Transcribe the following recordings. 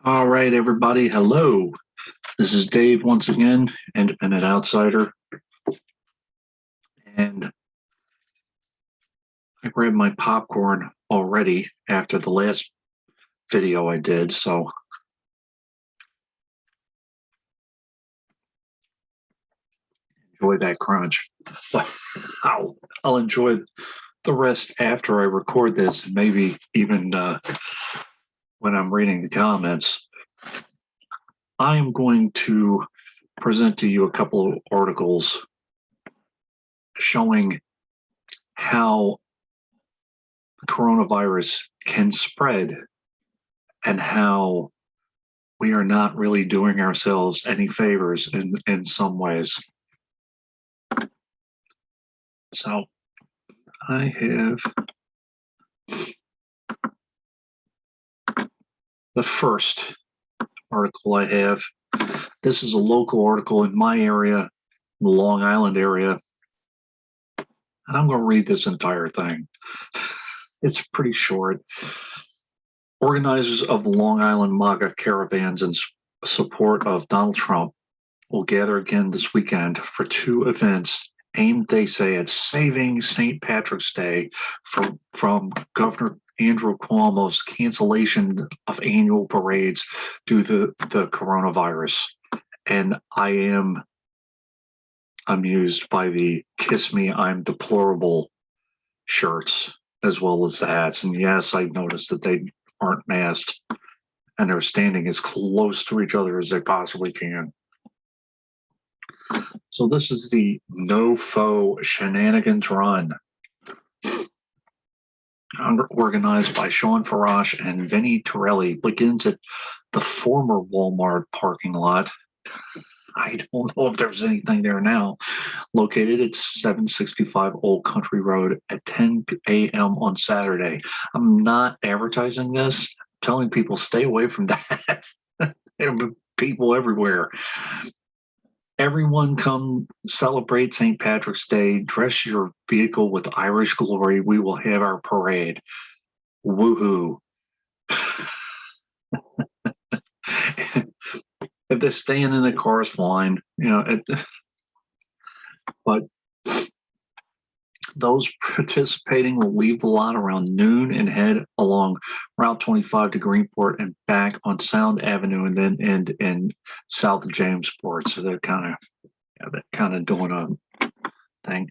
All right, everybody. Hello. This is Dave once again, Independent Outsider. And I grabbed my popcorn already after the last video I did. So enjoy that crunch. I'll enjoy the rest after I record this, maybe even when I'm reading the comments. I am going to present to you a couple of articles showing how the coronavirus can spread and how we are not really doing ourselves any favors in some ways. So I have the first article I have. This is a local article in my area, the Long Island area. And I'm going to read this entire thing. It's pretty short. Organizers of the Long Island MAGA caravans in support of Donald Trump will gather again this weekend for two events aimed, they say, at saving St. Patrick's Day from Governor Andrew Cuomo's cancellation of annual parades due to the coronavirus. And I am amused by the "Kiss Me, I'm Deplorable" shirts as well as the hats. And yes, I noticed that they aren't masked and they're standing as close to each other as they possibly can. So this is the No Faux Shenanigans Run, organized by Sean Farash and Vinnie Torelli, begins at the former Walmart parking lot. I don't know if there's anything there now. Located at 765 Old Country Road at 10 a.m. on Saturday. I'm not advertising this. I'm telling people stay away from that. There are people everywhere. Everyone come celebrate St. Patrick's Day. Dress your vehicle with Irish glory. We will have our parade. Woohoo. If they're staying in the cars, fine. But those participating will leave the lot around noon and head along Route 25 to Greenport and back on Sound Avenue and then end in South Jamesport. So they're kind of doing a thing.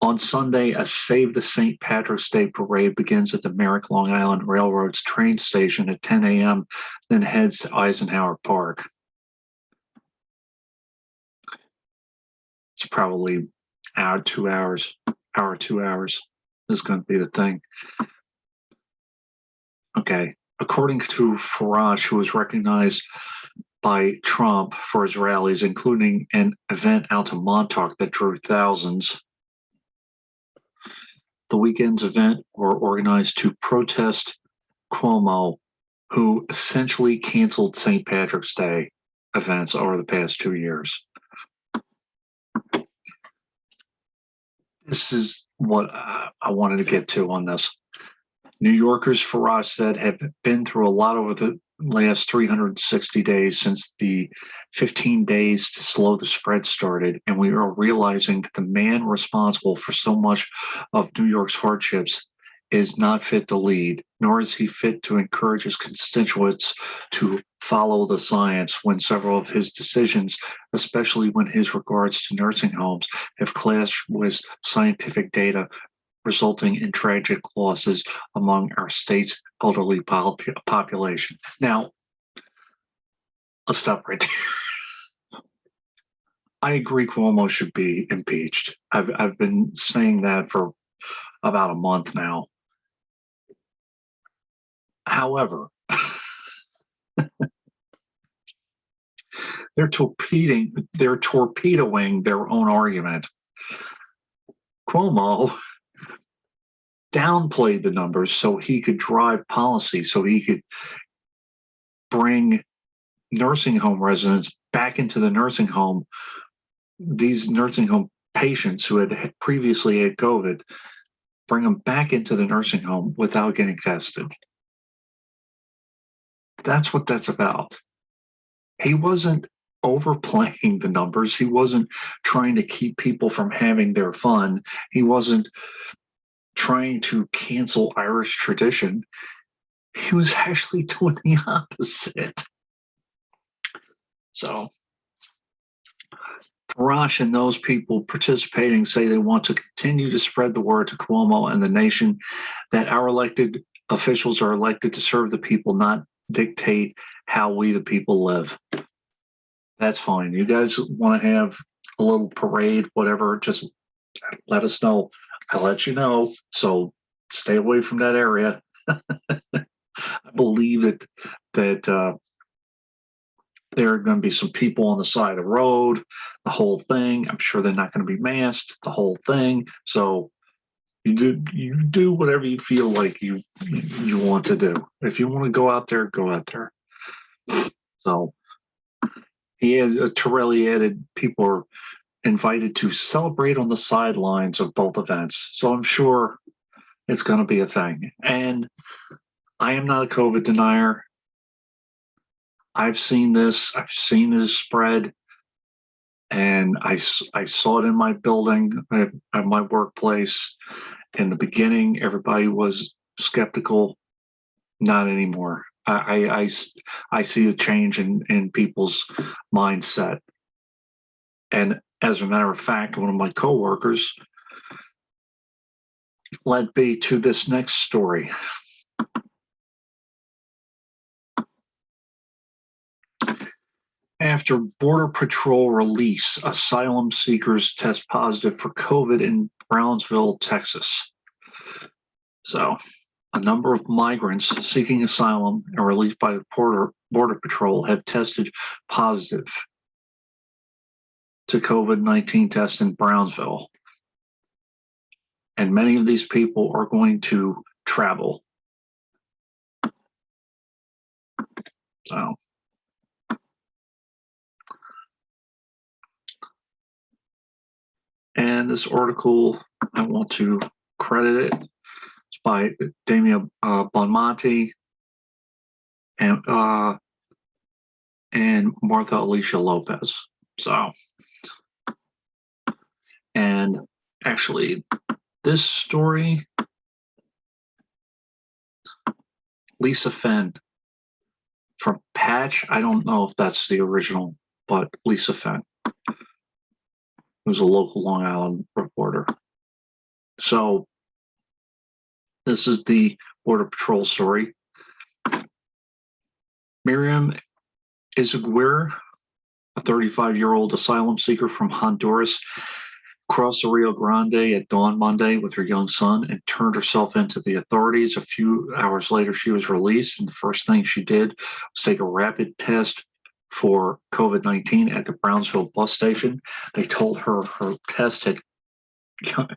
On Sunday, a Save the St. Patrick's Day parade begins at the Merrick Long Island Railroad's train station at 10 a.m., then heads to Eisenhower Park. It's probably hour, 2 hours is going to be the thing. Okay. According to Farage, who was recognized by Trump for his rallies, including an event out to Montauk that drew thousands, the weekend's event were organized to protest Cuomo, who essentially canceled St. Patrick's Day events over the past 2 years. This is what I wanted to get to on this. New Yorkers, Farage said, have been through a lot over the last 360 days since the 15 days to slow the spread started, and we are realizing that the man responsible for so much of New York's hardships is not fit to lead, nor is he fit to encourage his constituents to follow the science when several of his decisions, especially when his regards to nursing homes, have clashed with scientific data, resulting in tragic losses among our state's elderly population. Now, let's stop right there. I agree Cuomo should be impeached. I've been saying that for about a month now. However, they're torpedoing their own argument. Cuomo downplayed the numbers so he could drive policy, so he could bring nursing home residents back into the nursing home. These nursing home patients who had previously had COVID, bring them back into the nursing home without getting tested. That's what that's about. He wasn't overplaying the numbers. He wasn't trying to keep people from having their fun. He wasn't trying to cancel Irish tradition. He was actually doing the opposite. So Farage and those people participating say they want to continue to spread the word to Cuomo and the nation that our elected officials are elected to serve the people, not dictate how we, the people, live. That's fine. You guys want to have a little parade, whatever, just let us know. I'll let you know. So stay away from that area. I believe that there are going to be some people on the side of the road, the whole thing. I'm sure they're not going to be masked, the whole thing. So you do whatever you feel like you want to do. If you want to go out there, go out there. So Torelli added, people are invited to celebrate on the sidelines of both events. So I'm sure it's going to be a thing. And I am not a COVID denier. I've seen this spread, and I saw it in my building, at my workplace. In the beginning, everybody was skeptical. Not anymore. I see a change in people's mindset. And as a matter of fact, one of my coworkers led me to this next story. After Border Patrol release, asylum seekers test positive for COVID in Brownsville, Texas. So, a number of migrants seeking asylum and released by the Border Patrol have tested positive to COVID-19 tests in Brownsville. And many of these people are going to travel. So, and this article, I want to credit it. It's by Damia Bonmonti and Martha Alicia Lopez. So, and actually, this story, Lisa Fenn from Patch. I don't know if that's the original, but Lisa Fenn, who's a local Long Island reporter. So this is the Border Patrol story. Miriam Izaguirre, a 35-year-old asylum seeker from Honduras, crossed the Rio Grande at dawn Monday with her young son and turned herself into the authorities. A few hours later, she was released, and the first thing she did was take a rapid test for COVID-19 at the Brownsville bus station. They told her her test had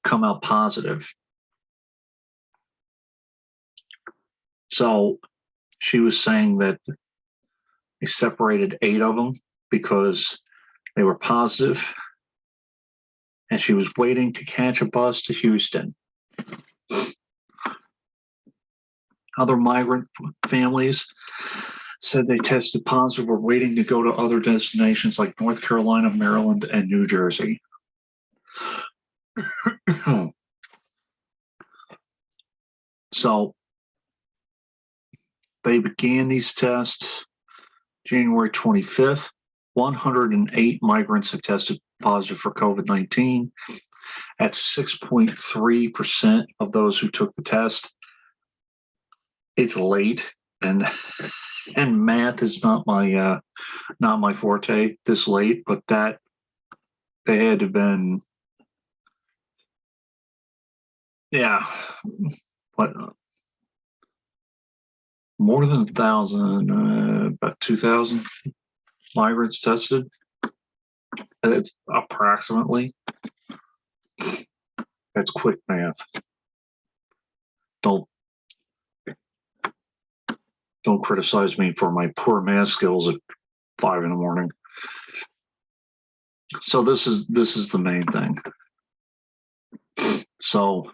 come out positive. So she was saying that they separated 8 of them because they were positive, and she was waiting to catch a bus to Houston. Other migrant families said they tested positive or waiting to go to other destinations like North Carolina, Maryland, and New Jersey. So they began these tests January 25th. 108 migrants have tested positive for COVID-19. That's 6.3% of those who took the test. It's late, and math is not my forte this late, but that they had to have been, what, more than 1,000, about 2,000 migrants tested. And it's approximately. That's quick math. Don't criticize me for my poor math skills at 5 a.m. So this is the main thing. So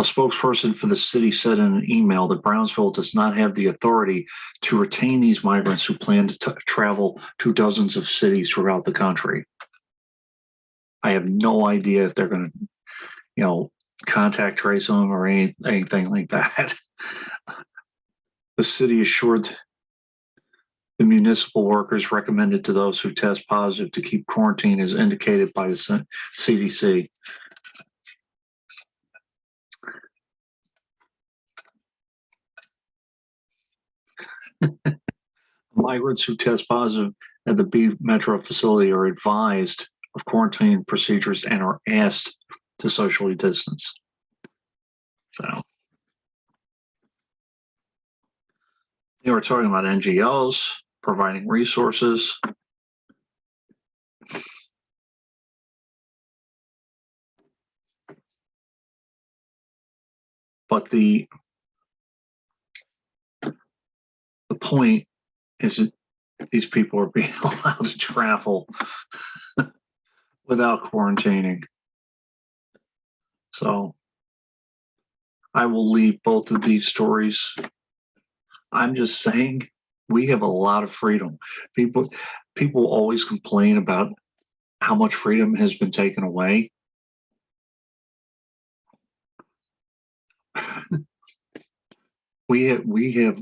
A spokesperson for the city said in an email that Brownsville does not have the authority to retain these migrants who plan to travel to dozens of cities throughout the country. I have no idea if they're going to, contact trace them or anything like that. The city assured the municipal workers recommended to those who test positive to keep quarantine as indicated by the CDC. Migrants who test positive at the B Metro facility are advised of quarantine procedures and are asked to socially distance. So they were talking about NGOs providing resources. But the point is that these people are being allowed to travel without quarantining. So I will leave both of these stories. I'm just saying we have a lot of freedom. People always complain about how much freedom has been taken away. We have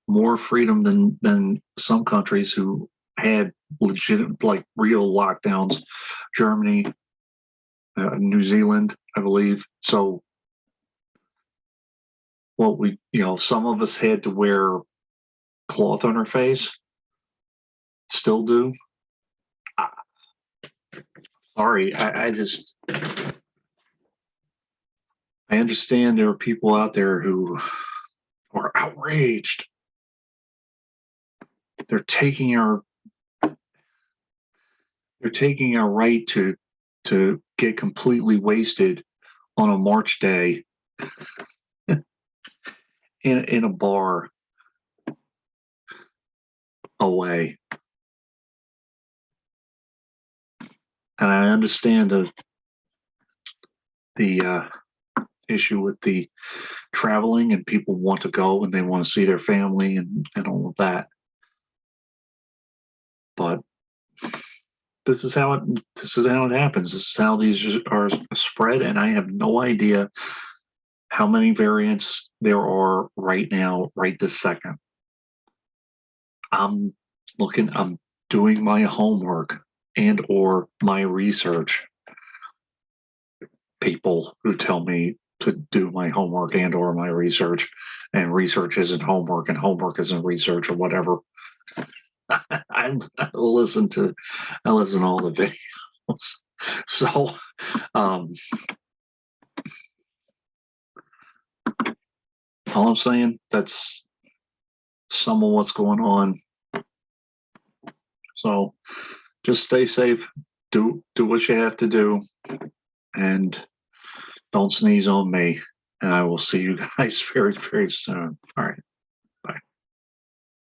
more freedom than some countries who had legitimate, like real lockdowns. Germany, New Zealand, I believe. So, some of us had to wear cloth on our face. Still do. Sorry, I understand there are people out there who are outraged. They're taking our right to get completely wasted on a March day in a bar away. And I understand the issue with the traveling, and people want to go and they want to see their family and all of that. But this is how it happens. This is how these are spread, and I have no idea how many variants there are right now, right this second. I'm doing my homework and or my research. People who tell me to do my homework and or my research, and research isn't homework and homework isn't research or whatever. I listen to all the videos. So all I'm saying, that's some of what's going on. So just stay safe, do what you have to do, and don't sneeze on me. And I will see you guys very, very soon. All right.